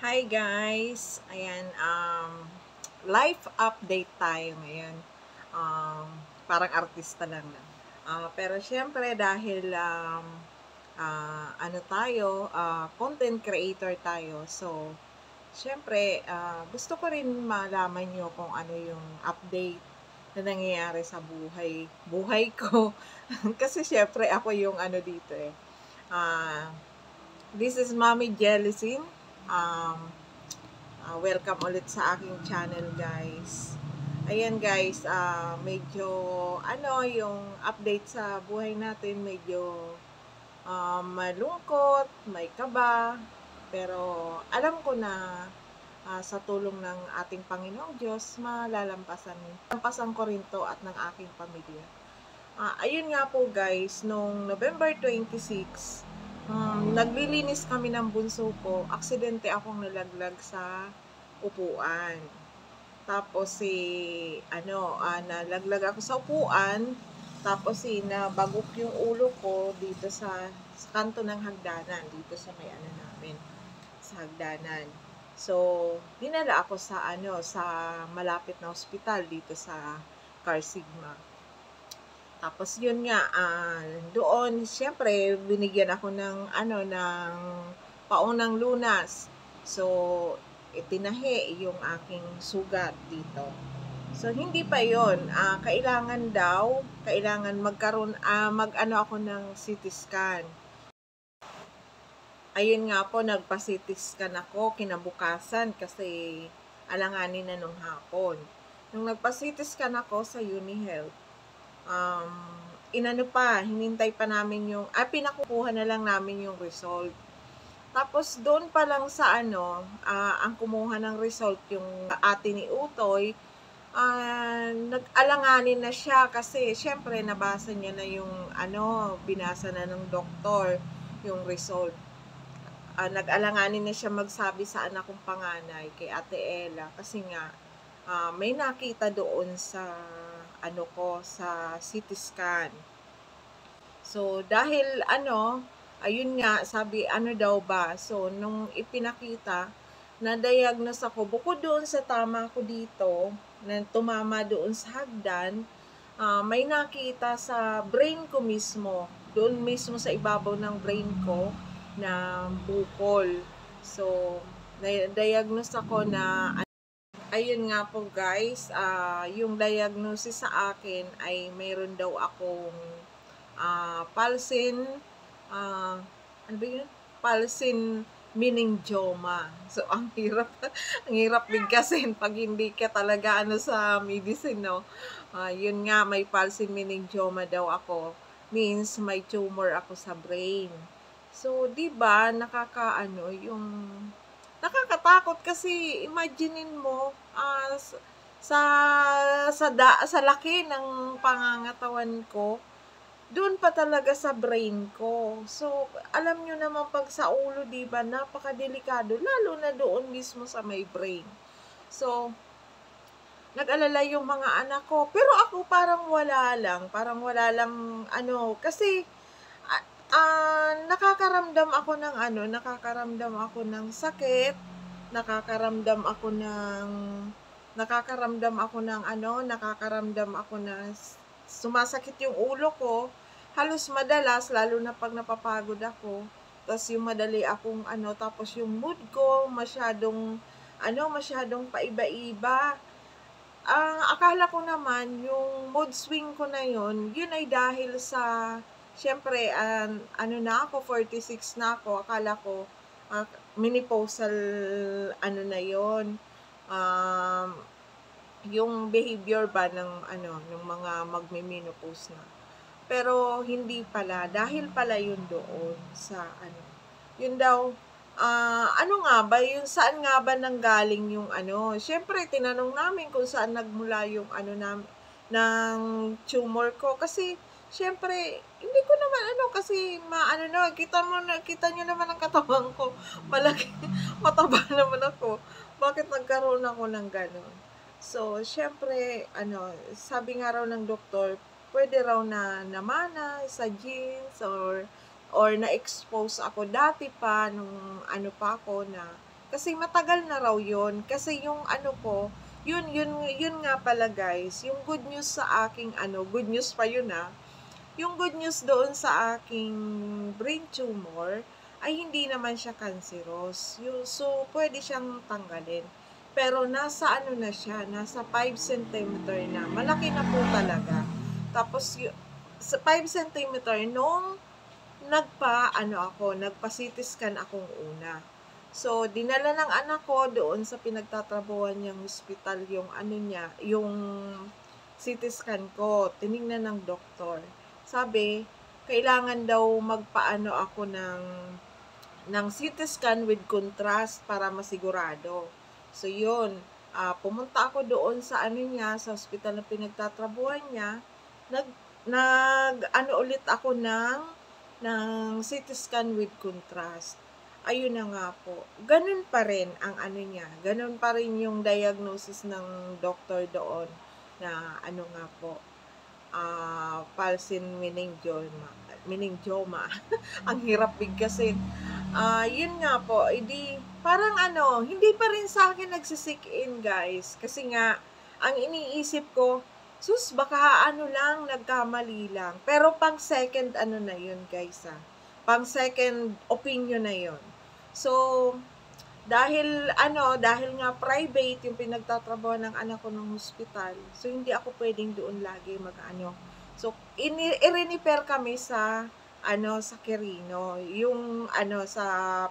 Hi guys! Ayan, life update tayo ngayon. Parang artista lang na. Pero syempre dahil ano tayo, content creator tayo. So, syempre, gusto ko rin malaman nyo kung ano yung update na nangyayari sa buhay ko. Kasi syempre ako yung ano dito eh. This is Mommy Jellicine. Welcome ulit sa aking channel guys. Ayan guys, medyo yung update sa buhay natin medyo malungkot, may kaba, pero alam ko na sa tulong ng ating Panginoong Diyos malalampasan ko rin to at ng aking pamilya. Ayun nga po guys, nung November 26, naglilinis kami ng bunso ko, aksidente akong nalaglag sa upuan. Tapos nalaglag ako sa upuan, tapos nabagok yung ulo ko dito sa kanto ng hagdanan, dito sa may namin, sa hagdanan. So, dinala ako sa malapit na ospital dito sa Carsigma. Tapos yun nga, doon siyempre binigyan ako ng paunang lunas. So, itinahi yung aking sugat dito. So, hindi pa yon. Kailangan mag-ano ako ng CT scan. Ayun nga po, nagpa-CT scan ako kinabukasan kasi alanganin na nung hapon. Nung nagpa-CT scan ako sa UniHealth, hinintay pa namin pinakukuha na lang namin yung result. Tapos doon pa lang sa ang kumuha ng result yung ate ni Utoy, nag-alanganin na siya kasi syempre nabasa niya na yung binasa na ng doktor yung result. Nag-alanganin na siya magsabi sa anak kong panganay, kay Ate Ella, kasi nga may nakita doon sa sa CT scan. So, dahil ayun nga, sabi, daw ba? So, nung ipinakita, na-diagnose ako, bukod doon sa tama ko dito, na tumama doon sa hagdan, may nakita sa brain ko mismo, doon mismo sa ibabaw ng brain ko, na bukol. So, na-diagnose ako na ayun nga po guys, yung diagnosis sa akin ay mayroon daw akong palsin, ano ba yun? Palsin meningioma. So, ang hirap bigkasin pag hindi ka talaga sa medicine, no? Yun nga, may palsin meningioma daw ako. Means, may tumor ako sa brain. So, di ba nakakatakot kasi imaginein mo sa laki ng pangangatawan ko, doon pa talaga sa brain ko. So, alam nyo naman pag sa ulo, di ba, napakadelikado, lalo na doon mismo sa may brain. So, nag-alala yung mga anak ko. Pero ako parang wala lang kasi nakakaramdam ako ng sakit, nakakaramdam ako na sumasakit yung ulo ko, halos madalas, lalo na pag napapagod ako, tapos yung madali akong tapos yung mood ko masyadong paiba-iba. Akala ko naman yung mood swing ko na yun ay dahil sa syempre, na ako, 46 na ako, akala ko, menopausal, na yon, yung behavior ba ng mga magme-menopause na. Pero, hindi pala, dahil pala yun doon sa, yun daw, nga ba, saan nga ba nanggaling yung syempre, tinanong namin kung saan nagmula yung ng tumor ko, kasi, syempre, hindi ko naman kasi kita nyo naman ang katawan ko, malaki, mataba naman ako, bakit nagkaroon ako ng gano'n? So, syempre, sabi nga raw ng doktor, pwede raw na namana sa genes or na-expose ako dati pa, nung pa ako na Kasi matagal na raw yun. Kasi yung ano ko, yun nga pala guys, yung good news sa aking good news pa yun yung good news doon sa aking brain tumor ay hindi naman siya cancerous. So, pwede siyang tanggalin. Pero nasa na siya, nasa 5 centimeter na. Malaki na po talaga. Tapos, sa 5 centimeter, nung nagpa-CT scan akong una. So, dinala ng anak ko doon sa pinagtatrabuhan niyang hospital yung yung CT scan ko. Tiningnan ng doktor. Sabi, kailangan daw magpaano ako ng CT scan with contrast para masigurado. So, yun. Pumunta ako doon sa sa hospital na pinagtatrabuhan niya. Ulit ako ng CT scan with contrast. Ayun na nga po. Ganun pa rin ang niya. Ganun pa rin yung diagnosis ng doctor doon na nga po, palsin meningioma. Ang hirap bigkasin. Yun nga po, parang hindi pa rin sa akin nagsisik in guys. Kasi nga, ang iniisip ko, sus, baka lang, nagkamali lang. Pero pang second na yun guys Pang second opinion na yun. So, dahil nga private yung pinagtatrabaho ng anak ko ng hospital, so hindi ako pwedeng doon lagi So, i-refer kami sa sa Quirino, yung sa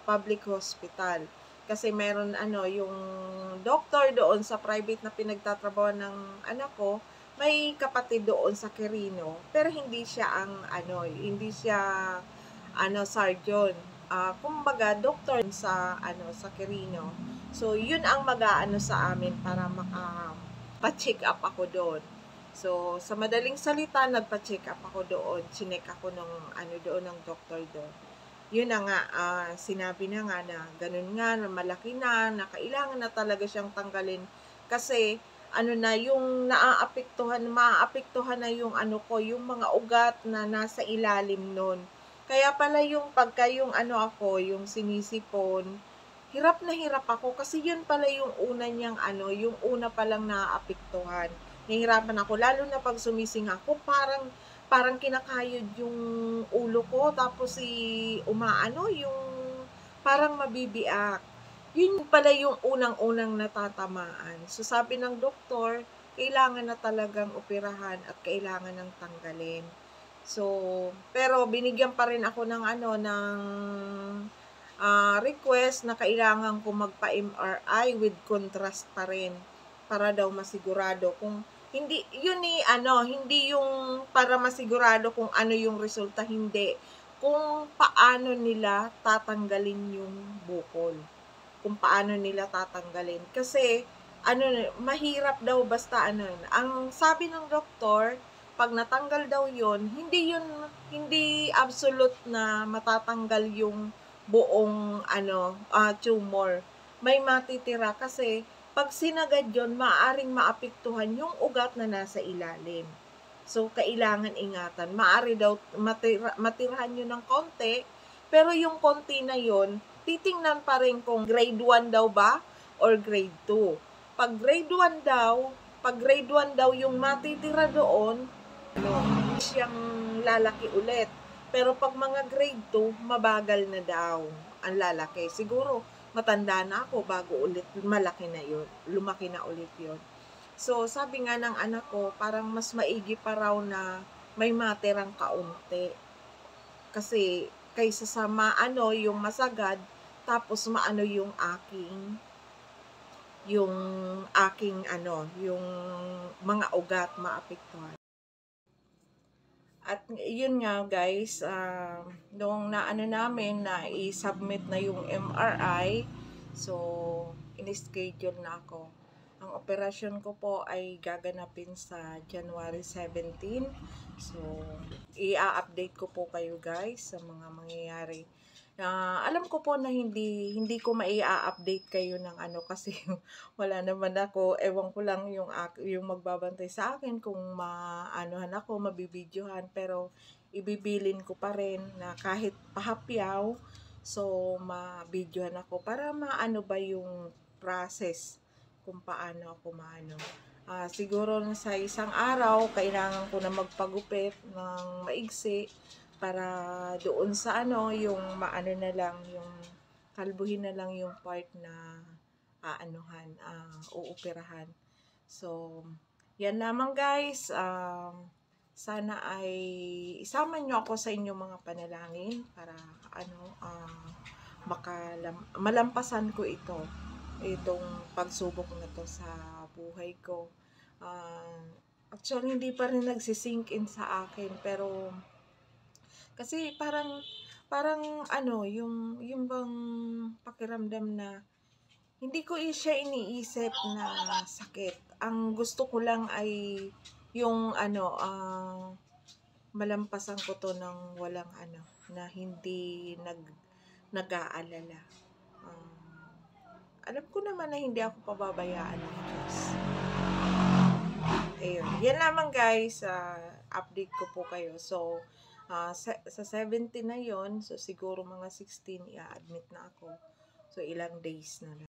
public hospital. Kasi meron yung doctor doon sa private na pinagtatrabaho ng anak ko, may kapatid doon sa Quirino, pero hindi siya hindi siya surgeon. Kumbaga doktor sa sa Quirino. So yun ang mag-aano sa amin para pa-check up ako doon. So sa madaling salita, nagpa-check up ako doon. Chinek ako ng doon ng doktor doon. Yun na nga, sinabi na nga na ganun nga, na malaki na kailangan na talaga siyang tanggalin kasi yung maaapektuhan na yung yung mga ugat na nasa ilalim nun. Kaya pala yung pagka yung yung sinisipon, hirap na hirap ako kasi yun pala yung una niyang yung una palang naaapektuhan. Nahihirapan ako, lalo na pag sumising ako, parang kinakayod yung ulo ko, tapos yung parang mabibiak. Yun pala yung unang-unang natatamaan. So sabi ng doktor, kailangan na talagang operahan at kailangan ng tanggalin. So, pero binigyan pa rin ako ng request na kailangan ko magpa-MRI with contrast pa rin para daw masigurado kung hindi hindi yung para masigurado kung ano yung resulta, hindi, kung paano nila tatanggalin yung bukol, kung paano nila tatanggalin kasi mahirap daw basta ang sabi ng doktor, pag natanggal daw yon, hindi absolute na matatanggal yung buong tumor. May matitira kasi pag sinagad yon, maaaring maapektuhan yung ugat na nasa ilalim. So, kailangan ingatan. Maaari daw matirahan yun ng konti, pero yung konti na yon, titingnan pa rin kung grade 1 daw ba or grade 2. Pag grade 1 daw yung matitira doon, siyang lalaki ulit. Pero pag mga grade 2, mabagal na daw ang lalaki. Siguro, matanda na ako bago ulit lumaki na ulit yon. So, sabi nga ng anak ko, parang mas maigi pa raw na may matirang kaunti. Kasi, kaysa sa yung masagad, tapos yung yung mga ugat maapektuhan. At yun nga guys, nung namin na i-submit na yung MRI, so in-schedule na ako. Ang operasyon ko po ay gaganapin sa January 17. So, i-update ko po kayo guys sa mga mangyayari. Alam ko po na hindi ko mai-update kayo ng kasi wala naman ako, ewan ko lang yung magbabantay sa akin kung ako, mabibidyohan, pero ibibilin ko pa rin na kahit pahapyaw, So, ma-videohan ako para maano ba yung process kung paano ako maano. Siguro na sa isang araw, kailangan ko na magpagupit ng maigsi para doon sa ano, yung maano na lang, yung kalbuhin na lang yung part na uupirahan. So, yan lamang guys. Sana ay isama nyo ako sa inyong mga panalangin para malampasan ko itong pagsubok na to sa buhay ko. Actually, hindi pa rin nagsisink in sa akin, pero kasi parang yung bang pakiramdam na hindi ko siya iniisip na sakit. Ang gusto ko lang ay yung malampasan ko to ng walang na hindi nag-aalala. Alam ko naman na hindi ako pababayaan ng Diyos. Ayun. Yan lamang guys. Update ko po kayo. So, sa 17 na yon, so siguro mga 16 i-admit na ako. So, ilang days na lang.